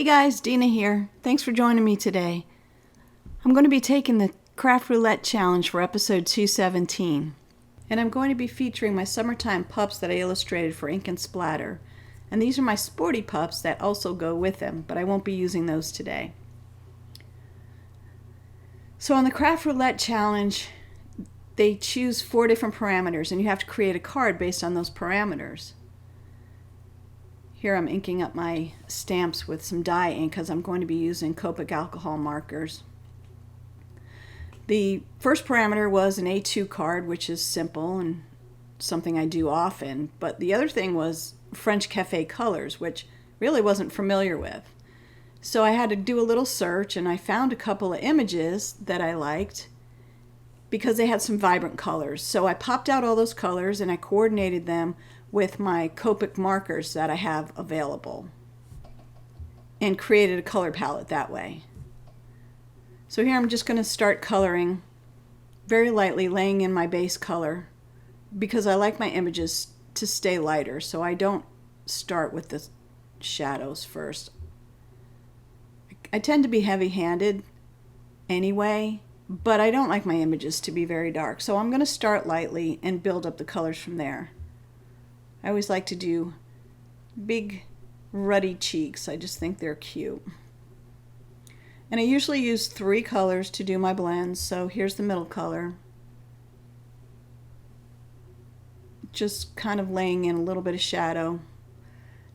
guys, Dina here. Thanks for joining me today. I'm going to be taking the Craft Roulette Challenge for episode 217. And I'm going to be featuring my summertime pups that I illustrated for Ink and Splatter. And these are my sporty pups that also go with them, but I won't be using those today. So on the Craft Roulette Challenge, they choose 4 different parameters, and you have to create a card based on those parameters. Here I'm inking up my stamps with some dye ink because I'm going to be using Copic alcohol markers. The first parameter was an A2 card, which is simple and something I do often, but the other thing was French Cafe colors, which really wasn't familiar with. So I had to do a little search, and I found a couple of images that I liked because they had some vibrant colors. So I popped out all those colors and I coordinated them with my Copic markers that I have available and created a color palette that way. So here I'm just going to start coloring very lightly, laying in my base color because I like my images to stay lighter, so I don't start with the shadows first. I tend to be heavy-handed anyway, but I don't like my images to be very dark, so I'm going to start lightly and build up the colors from there. I always like to do big ruddy cheeks. I just think they're cute. And I usually use 3 colors to do my blends, so here's the middle color. Just kind of laying in a little bit of shadow.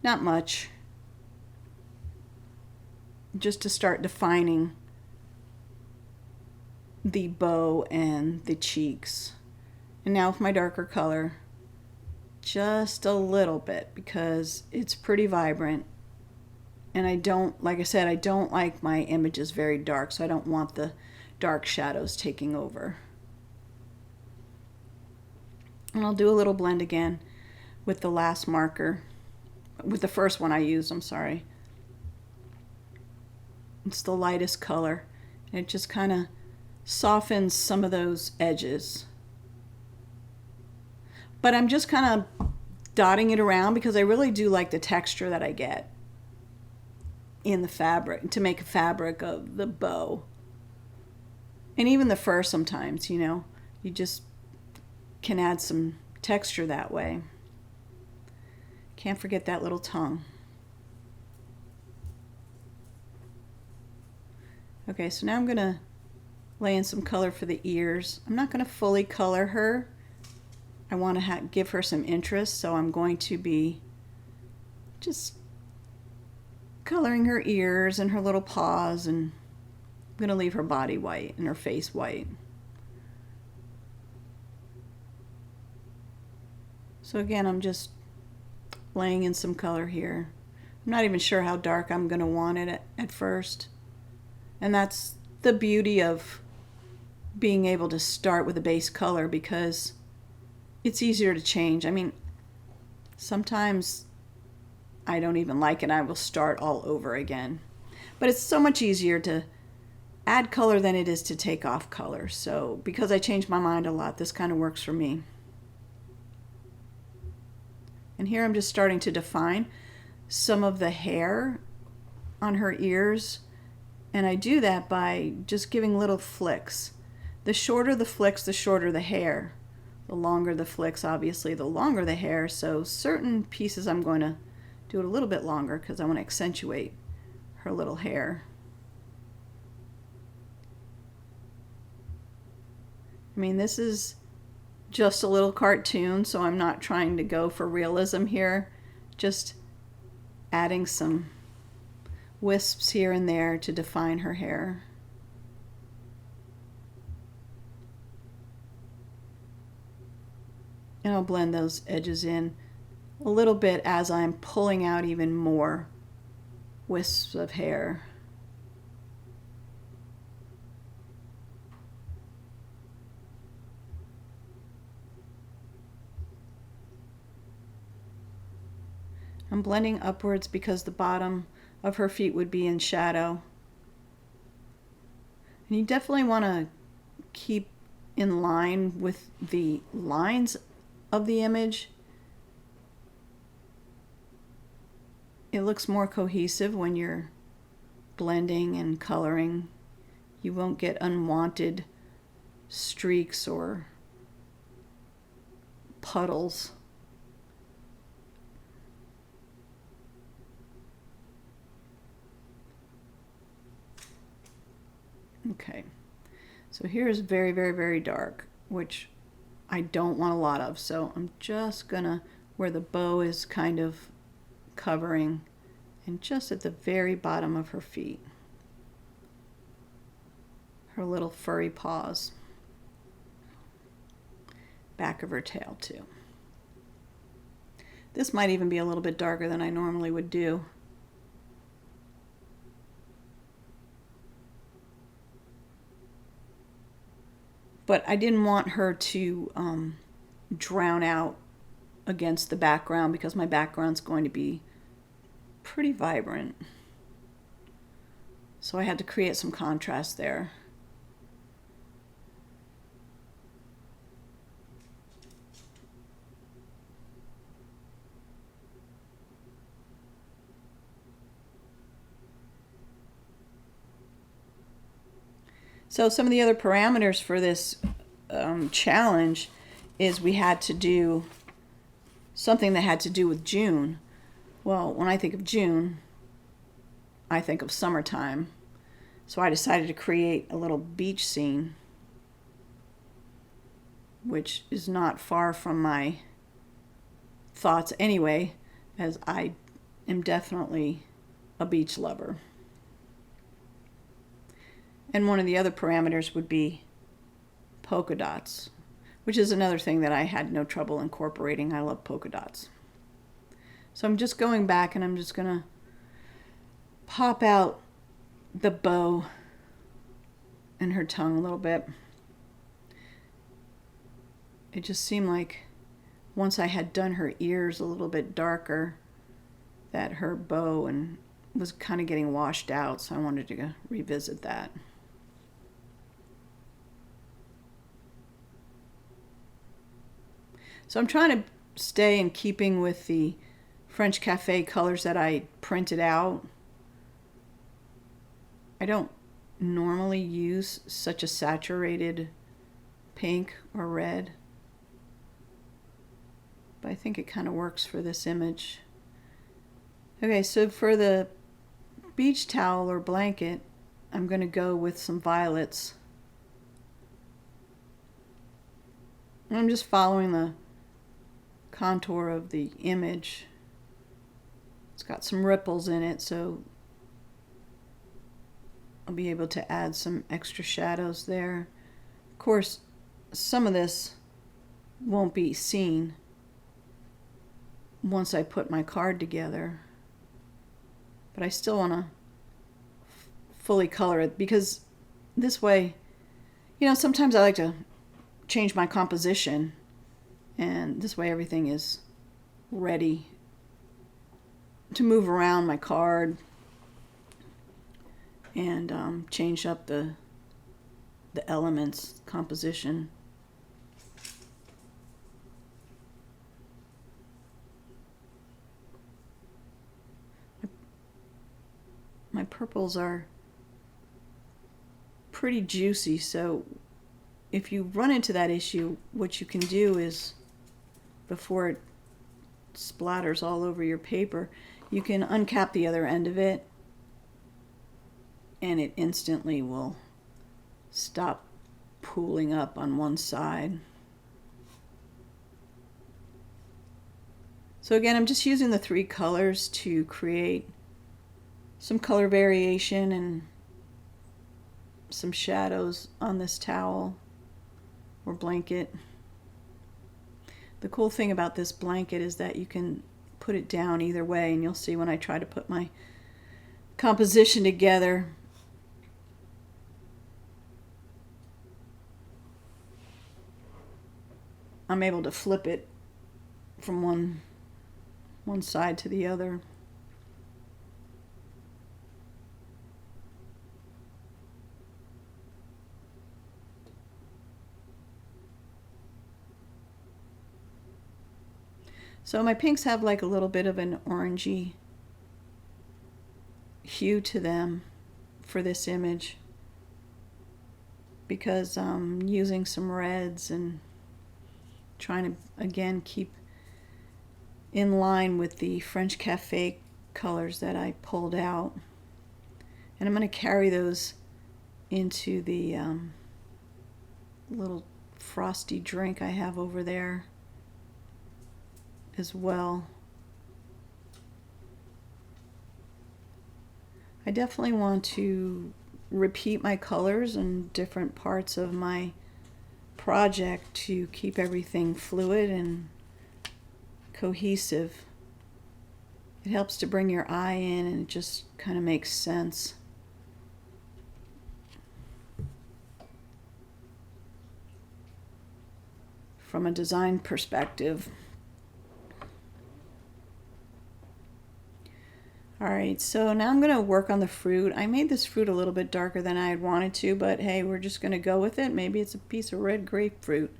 Not much. Just to start defining the bow and the cheeks. And now with my darker color, just a little bit because it's pretty vibrant. And I don't, like I said, I don't like my images very dark, so I don't want the dark shadows taking over. And I'll do a little blend again with the last marker, with the first one I used, I'm sorry. It's the lightest color, and it just kind of softens some of those edges. But I'm just kind of dotting it around because I really do like the texture that I get in the fabric, to make a fabric of the bow. And even the fur sometimes, you know, you just can add some texture that way. Can't forget that little tongue. Okay, so now I'm going to lay in some color for the ears. I'm not going to fully color her. I want to give her some interest, so I'm going to be just coloring her ears and her little paws, and I'm going to leave her body white and her face white. So again, I'm just laying in some color here. I'm not even sure how dark I'm going to want it at first. And that's the beauty of being able to start with a base color, because it's easier to change. I mean, sometimes I don't even like it. I will start all over again. But it's so much easier to add color than it is to take off color. So because I change my mind a lot, this kind of works for me. And here I'm just starting to define some of the hair on her ears. And I do that by just giving little flicks. The shorter the flicks, the shorter the hair. The longer the flicks, obviously, the longer the hair. So certain pieces I'm going to do it a little bit longer because I want to accentuate her little hair. I mean, this is just a little cartoon, so I'm not trying to go for realism here. Just adding some wisps here and there to define her hair. And I'll blend those edges in a little bit as I'm pulling out even more wisps of hair. I'm blending upwards because the bottom of her feet would be in shadow. And you definitely want to keep in line with the lines of the image. It looks more cohesive when you're blending and coloring. You won't get unwanted streaks or puddles. Okay, so here's very, very, very dark, which I don't want a lot of, so I'm just gonna, where the bow is kind of covering, and just at the very bottom of her feet, her little furry paws, back of her tail too. This might even be a little bit darker than I normally would do. But I didn't want her to drown out against the background, because my background's going to be pretty vibrant. So I had to create some contrast there. So some of the other parameters for this challenge is we had to do something that had to do with June. Well, when I think of June, I think of summertime. So I decided to create a little beach scene, which is not far from my thoughts anyway, as I am definitely a beach lover. And one of the other parameters would be polka dots, which is another thing that I had no trouble incorporating. I love polka dots. So I'm just going back and I'm just going to pop out the bow and her tongue a little bit. It just seemed like once I had done her ears a little bit darker, that her bow and was kind of getting washed out, so I wanted to revisit that. So I'm trying to stay in keeping with the French Cafe colors that I printed out. I don't normally use such a saturated pink or red, but I think it kind of works for this image. Okay, so for the beach towel or blanket, I'm going to go with some violets. And I'm just following the contour of the image. It's got some ripples in it, so I'll be able to add some extra shadows there. Of course, some of this won't be seen once I put my card together, but I still want to fully color it, because this way, you know, sometimes I like to change my composition, and this way everything is ready to move around my card and change up the elements composition. My purples are pretty juicy, so if you run into that issue, what you can do is, before it splatters all over your paper, you can uncap the other end of it, and it instantly will stop pooling up on one side. So again, I'm just using the 3 colors to create some color variation and some shadows on this towel or blanket. The cool thing about this blanket is that you can put it down either way, and you'll see when I try to put my composition together, I'm able to flip it from one side to the other. So my pinks have like a little bit of an orangey hue to them. for this image because I'm using some reds and trying to again keep in line with the French Cafe colors that I pulled out. And I'm going to carry those into the little frosty drink I have over there as well. I definitely want to repeat my colors in different parts of my project to keep everything fluid and cohesive. It helps to bring your eye in and it just kind of makes sense. From a design perspective. Alright, so now I'm going to work on the fruit. I made this fruit a little bit darker than I had wanted to, but hey, we're just going to go with it. Maybe it's a piece of red grapefruit.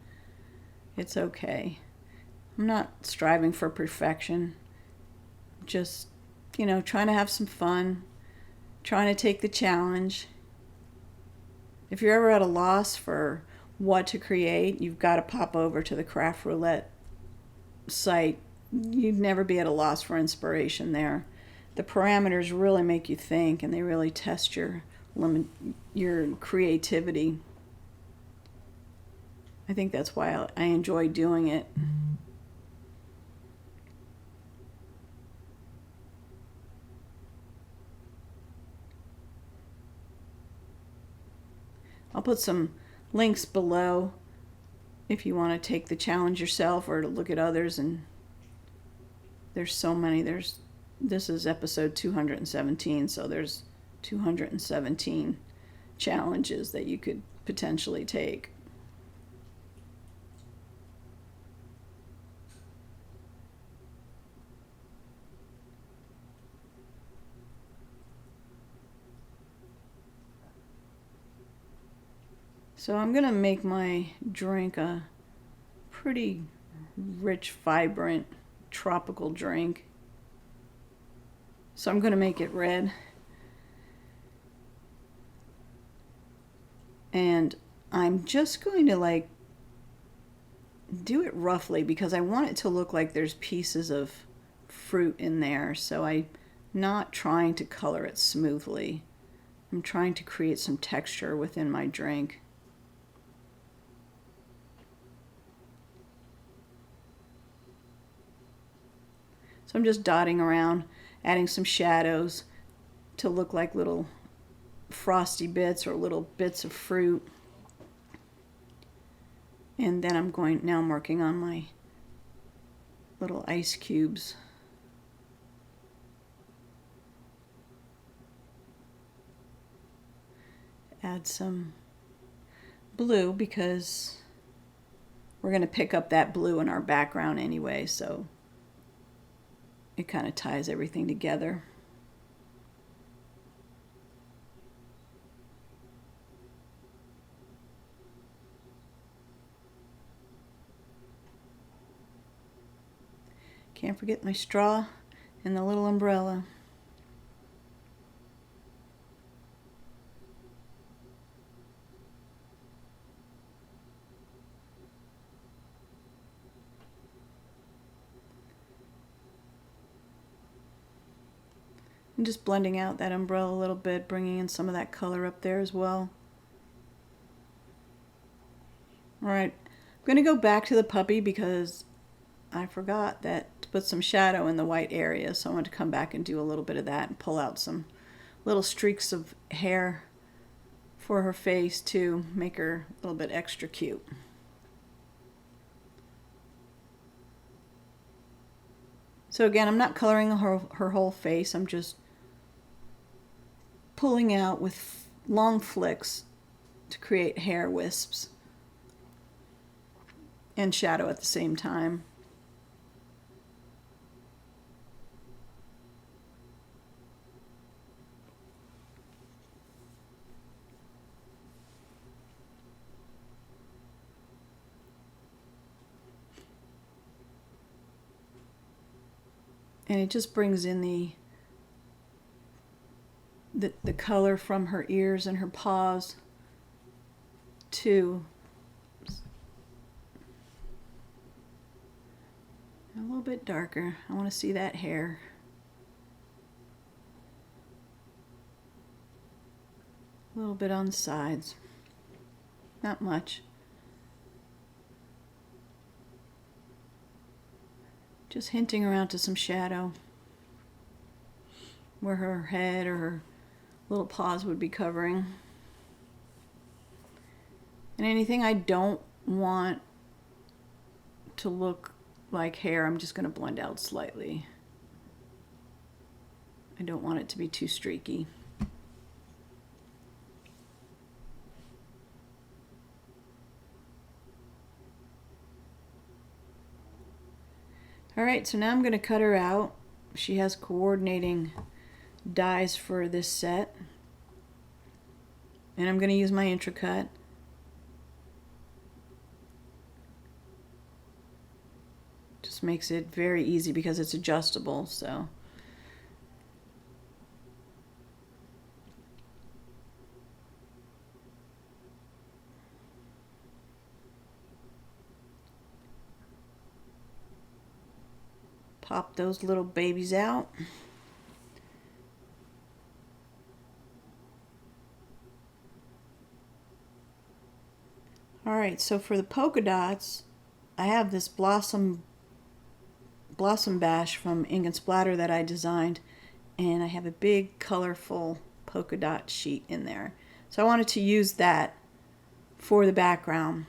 It's okay. I'm not striving for perfection. Just, trying to have some fun. Trying to take the challenge. If you're ever at a loss for what to create, you've got to pop over to the Craft Roulette site. You'd never be at a loss for inspiration there. The parameters really make you think, and they really test your creativity. I think that's why I enjoy doing it. I'll put some links below if you want to take the challenge yourself or to look at others, and there's so many. This is episode 217, so there's 217 challenges that you could potentially take. So I'm going to make my drink a pretty rich, vibrant, tropical drink. So I'm going to make it red. And I'm just going to do it roughly because I want it to look like there's pieces of fruit in there. So I'm not trying to color it smoothly. I'm trying to create some texture within my drink. So I'm just dotting around, adding some shadows to look like little frosty bits or little bits of fruit. And then I'm working on my little ice cubes. Add some blue because we're going to pick up that blue in our background anyway, so it kind of ties everything together. Can't forget my straw and the little umbrella. I'm just blending out that umbrella a little bit, bringing in some of that color up there as well. Alright, I'm going to go back to the puppy because I forgot to put some shadow in the white area, so I want to come back and do a little bit of that and pull out some little streaks of hair for her face to make her a little bit extra cute. So again, I'm not coloring her whole face, I'm just pulling out with long flicks to create hair wisps and shadow at the same time. And it just brings in the the color from her ears and her paws to a little bit darker. I want to see that hair. A little bit on the sides. Not much. Just hinting around to some shadow where her head or her little paws would be covering. And anything I don't want to look like hair, I'm just going to blend out slightly. I don't want it to be too streaky. Alright, so now I'm going to cut her out. She has coordinating dies for this set. And I'm going to use my intracut. Just makes it very easy because it's adjustable, so. Pop those little babies out. Alright, so for the polka dots, I have this Blossom Bash from Ink and Splatter that I designed, and I have a big colorful polka dot sheet in there. So I wanted to use that for the background.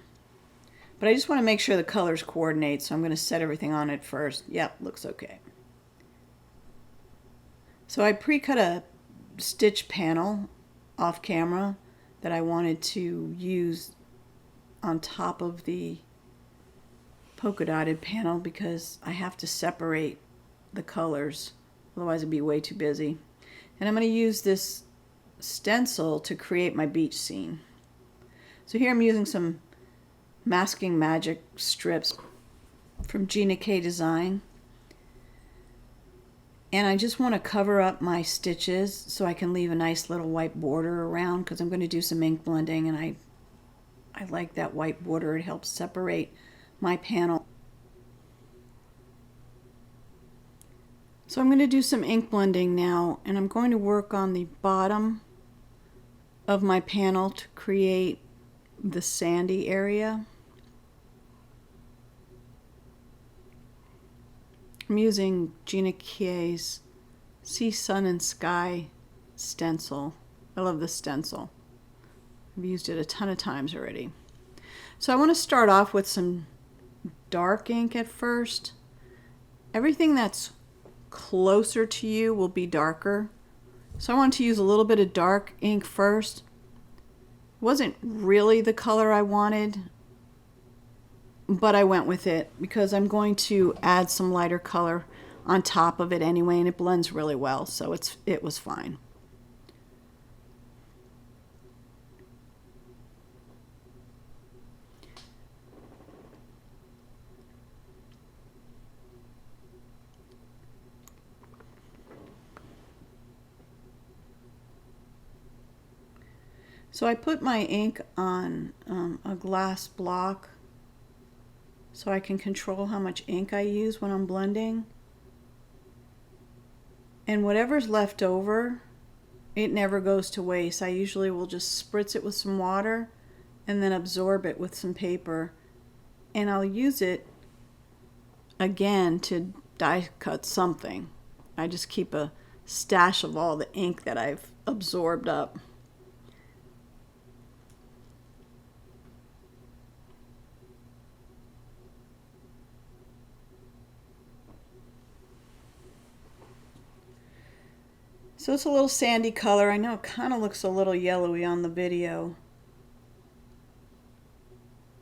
But I just want to make sure the colors coordinate, so I'm going to set everything on it first. Yep, looks okay. So I pre-cut a stitch panel off camera that I wanted to use on top of the polka dotted panel because I have to separate the colors, otherwise it'd be way too busy. And I'm going to use this stencil to create my beach scene. So here I'm using some Masking Magic strips from Gina K Design, and I just want to cover up my stitches so I can leave a nice little white border around because I'm going to do some ink blending, and I like that white border. It helps separate my panel. So I'm going to do some ink blending now, and I'm going to work on the bottom of my panel to create the sandy area. I'm using Gina K's Sea, Sun, and Sky stencil. I love this stencil. I've used it a ton of times already. So I want to start off with some dark ink at first. Everything that's closer to you will be darker. So I want to use a little bit of dark ink first. It wasn't really the color I wanted, but I went with it because I'm going to add some lighter color on top of it anyway, and it blends really well, so it was fine. So I put my ink on a glass block so I can control how much ink I use when I'm blending. And whatever's left over, it never goes to waste. I usually will just spritz it with some water and then absorb it with some paper. And I'll use it again to die cut something. I just keep a stash of all the ink that I've absorbed up. So it's a little sandy color. I know it kind of looks a little yellowy on the video.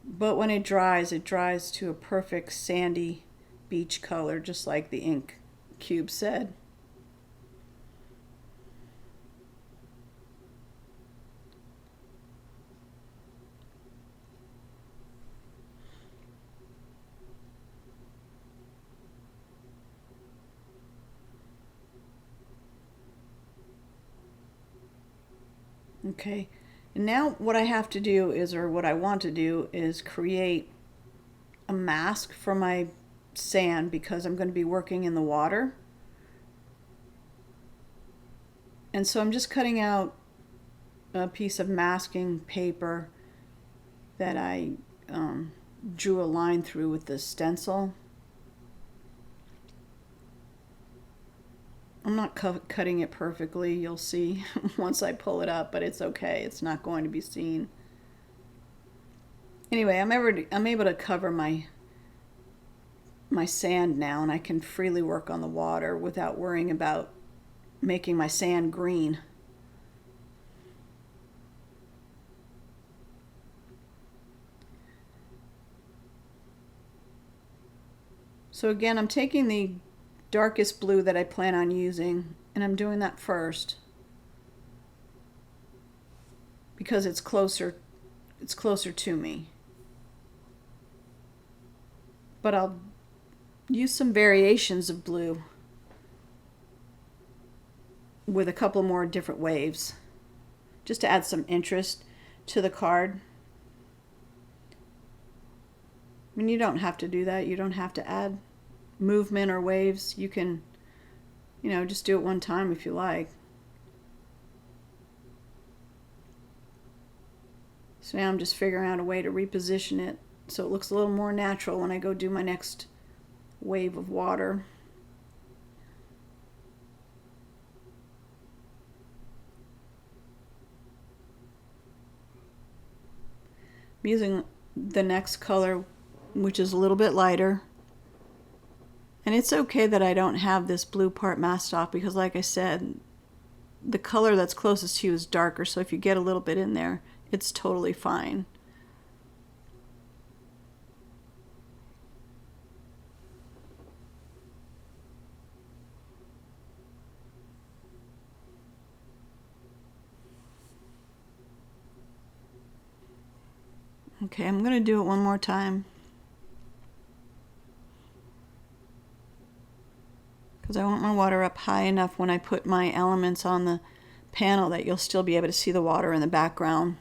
But when it dries to a perfect sandy beach color, just like the ink cube said. Okay, and now what I have to do is, or what I want to do is create a mask for my sand because I'm going to be working in the water. And so I'm just cutting out a piece of masking paper that I drew a line through with the stencil. I'm not cutting it perfectly, you'll see once I pull it up, but it's okay. It's not going to be seen. Anyway, I'm able to cover my sand now, and I can freely work on the water without worrying about making my sand green. So again, I'm taking the darkest blue that I plan on using, and I'm doing that first because it's closer to me. But I'll use some variations of blue with a couple more different waves just to add some interest to the card. I mean, you don't have to do that. You don't have to add movement or waves. You can, just do it one time if you like. So now I'm just figuring out a way to reposition it so it looks a little more natural when I go do my next wave of water. I'm using the next color, which is a little bit lighter. And it's okay that I don't have this blue part masked off because, like I said, the color that's closest to you is darker, so if you get a little bit in there, it's totally fine. Okay, I'm going to do it one more time because I want my water up high enough when I put my elements on the panel that you'll still be able to see the water in the background.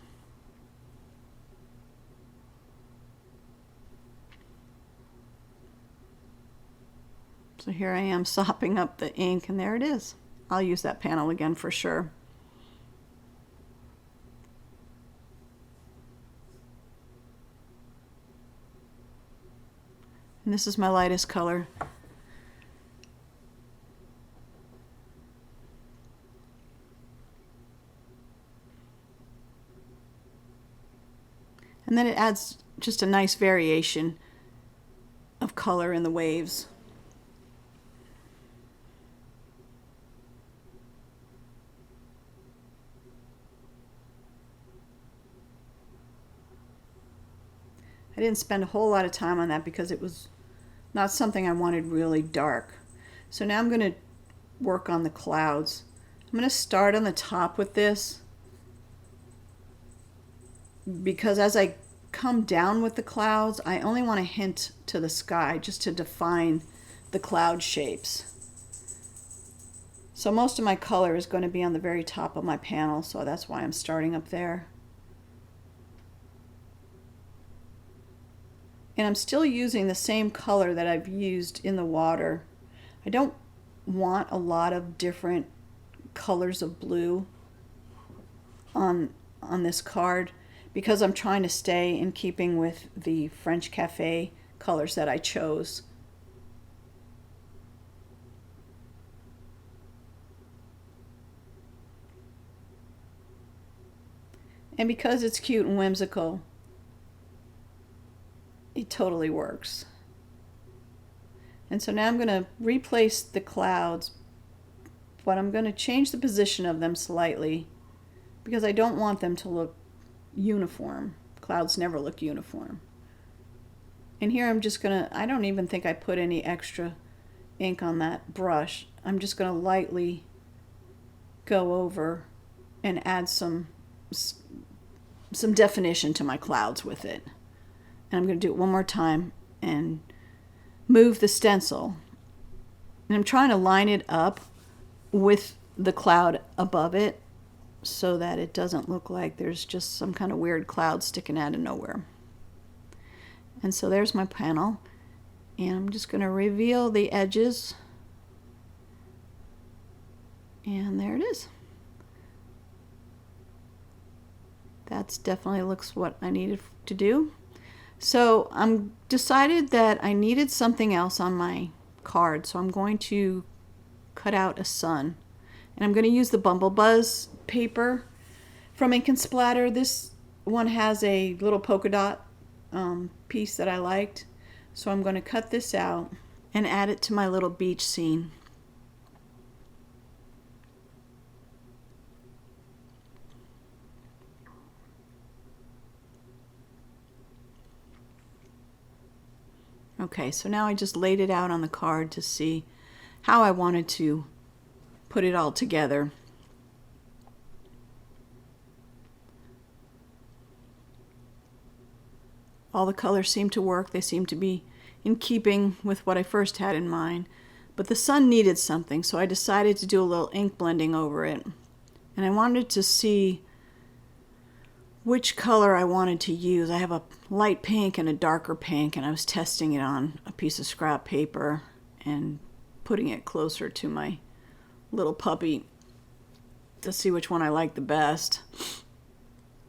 So here I am sopping up the ink, and there it is. I'll use that panel again for sure. And this is my lightest color. And then it adds just a nice variation of color in the waves. I didn't spend a whole lot of time on that because it was not something I wanted really dark. So now I'm going to work on the clouds. I'm going to start on the top with this because as I come down with the clouds, I only want to hint to the sky just to define the cloud shapes. So most of my color is going to be on the very top of my panel, so that's why I'm starting up there. And I'm still using the same color that I've used in the water. I don't want a lot of different colors of blue on this card because I'm trying to stay in keeping with the French Cafe colors that I chose. And because it's cute and whimsical, it totally works. And so now I'm going to replace the clouds, but I'm going to change the position of them slightly because I don't want them to look uniform. Clouds never look uniform. And here I'm just going to, I don't even think I put any extra ink on that brush. I'm just going to lightly go over and add some definition to my clouds with it. And I'm going to do it one more time and move the stencil. And I'm trying to line it up with the cloud above it so that it doesn't look like there's just some kind of weird cloud sticking out of nowhere. And so there's my panel, and I'm just going to reveal the edges, and there it is. That's definitely looks what I needed to do. So I'm decided that I needed something else on my card, so I'm going to cut out a sun, and I'm going to use the Bumblebuzz paper from Ink and Splatter. This one has a little polka dot piece that I liked, so I'm going to cut this out and add it to my little beach scene. Okay, so now I just laid it out on the card to see how I wanted to put it all together. All the colors seem to work. They seem to be in keeping with what I first had in mind. But the sun needed something, so I decided to do a little ink blending over it. And I wanted to see which color I wanted to use. I have a light pink and a darker pink, and I was testing it on a piece of scrap paper and putting it closer to my little puppy to see which one I like the best.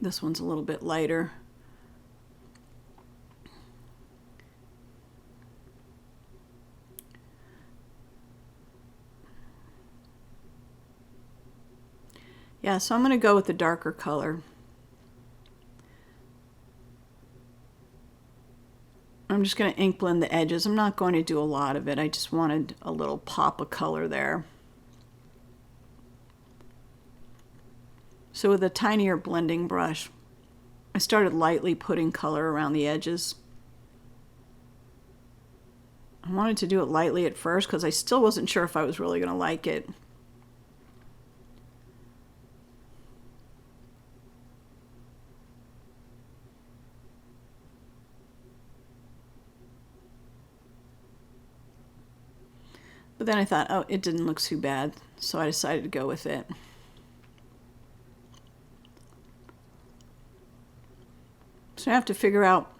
This one's a little bit lighter. Yeah, so I'm going to go with the darker color. I'm just going to ink blend the edges. I'm not going to do a lot of it. I just wanted a little pop of color there. So with a tinier blending brush, I started lightly putting color around the edges. I wanted to do it lightly at first because I still wasn't sure if I was really going to like it. But then I thought, oh, it didn't look too bad, so I decided to go with it. So I have to figure out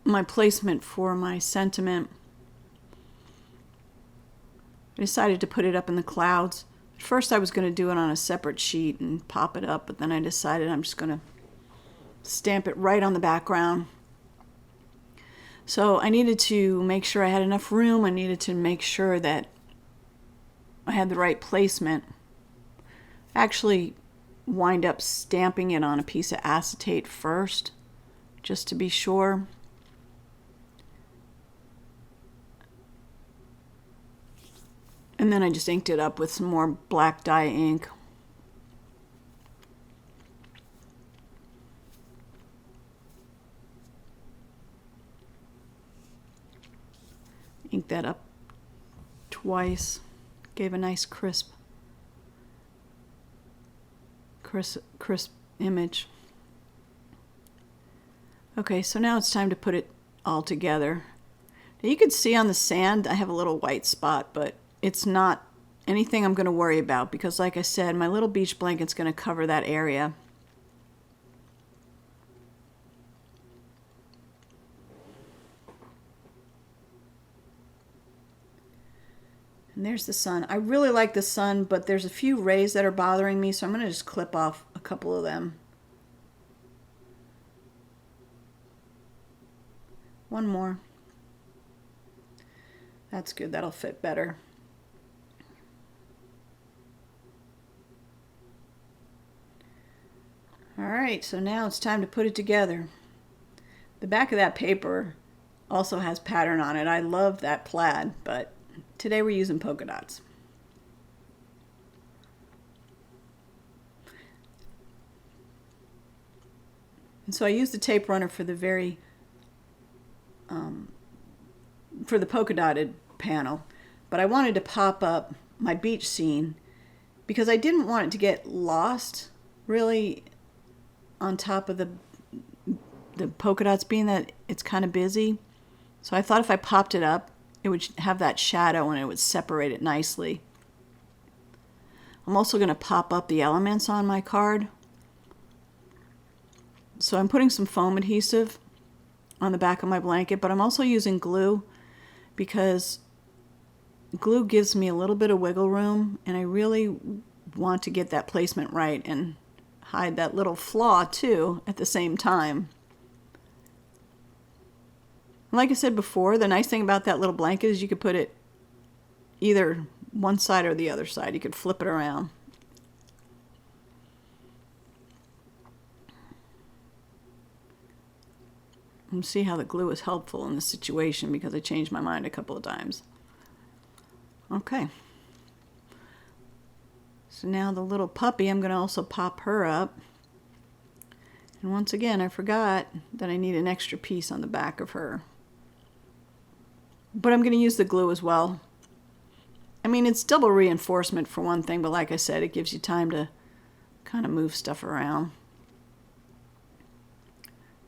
my placement for my sentiment. I decided to put it up in the clouds. At first I was going to do it on a separate sheet and pop it up, but then I decided I'm just going to stamp it right on the background. So I needed to make sure I had enough room. I needed to make sure that I had the right placement. I actually wind up stamping it on a piece of acetate first, just to be sure. And then I just inked it up with some more black dye ink. Inked that up twice. Gave a nice crisp image. Okay, so now it's time to put it all together. Now you can see on the sand I have a little white spot, but it's not anything I'm going to worry about because, like I said, my little beach blanket's going to cover that area. And there's the sun. I really like the sun, but there's a few rays that are bothering me, so I'm going to just clip off a couple of them. One more. That's good. That'll fit better. All right, so now it's time to put it together. The back of that paper also has pattern on it. I love that plaid, but today we're using polka dots. And so I used the tape runner for the for the polka dotted panel, but I wanted to pop up my beach scene because I didn't want it to get lost really on top of the polka dots, being that it's kind of busy. So I thought if I popped it up, it would have that shadow and it would separate it nicely. I'm also going to pop up the elements on my card. So I'm putting some foam adhesive on the back of my blanket, but I'm also using glue because glue gives me a little bit of wiggle room, and I really want to get that placement right and hide that little flaw too at the same time. Like I said before, the nice thing about that little blanket is you could put it either one side or the other side. You could flip it around. And see how the glue is helpful in this situation because I changed my mind a couple of times. Okay. So now the little puppy, I'm going to also pop her up. And once again, I forgot that I need an extra piece on the back of her. But I'm going to use the glue as well. I mean, it's double reinforcement for one thing, but like I said, it gives you time to kind of move stuff around.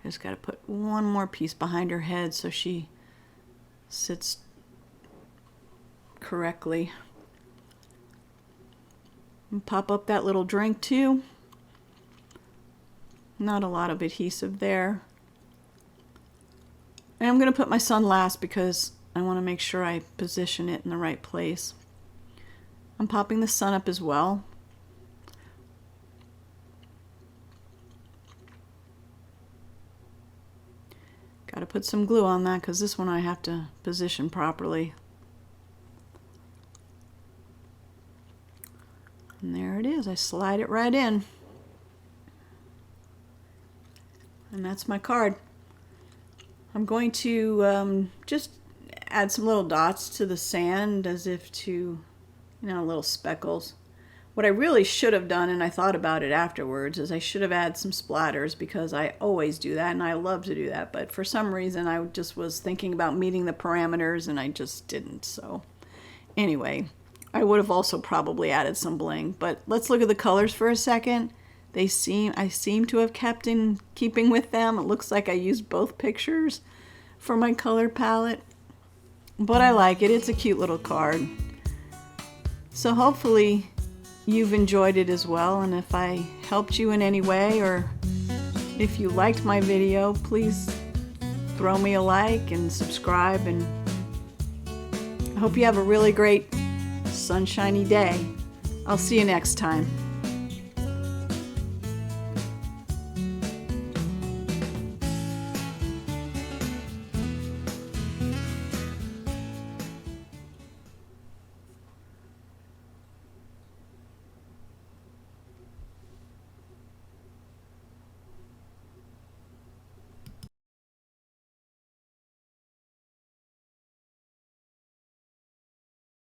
Just got to put one more piece behind her head so she sits correctly. And pop up that little drink too. Not a lot of adhesive there. And I'm going to put my sun last because I want to make sure I position it in the right place. I'm popping the sun up as well. Got to put some glue on that because this one I have to position properly. And there it is. I slide it right in. And that's my card. I'm going to just add some little dots to the sand as if to, little speckles. What I really should have done, and I thought about it afterwards, is I should have added some splatters because I always do that and I love to do that. But for some reason I just was thinking about meeting the parameters and I just didn't. So anyway, I would have also probably added some bling. But let's look at the colors for a second. I seem to have kept in keeping with them. It looks like I used both pictures for my color palette. But I like it. It's a cute little card. So hopefully you've enjoyed it as well, and if I helped you in any way or if you liked my video, please throw me a like and subscribe, and I hope you have a really great sunshiny day. I'll see you next time.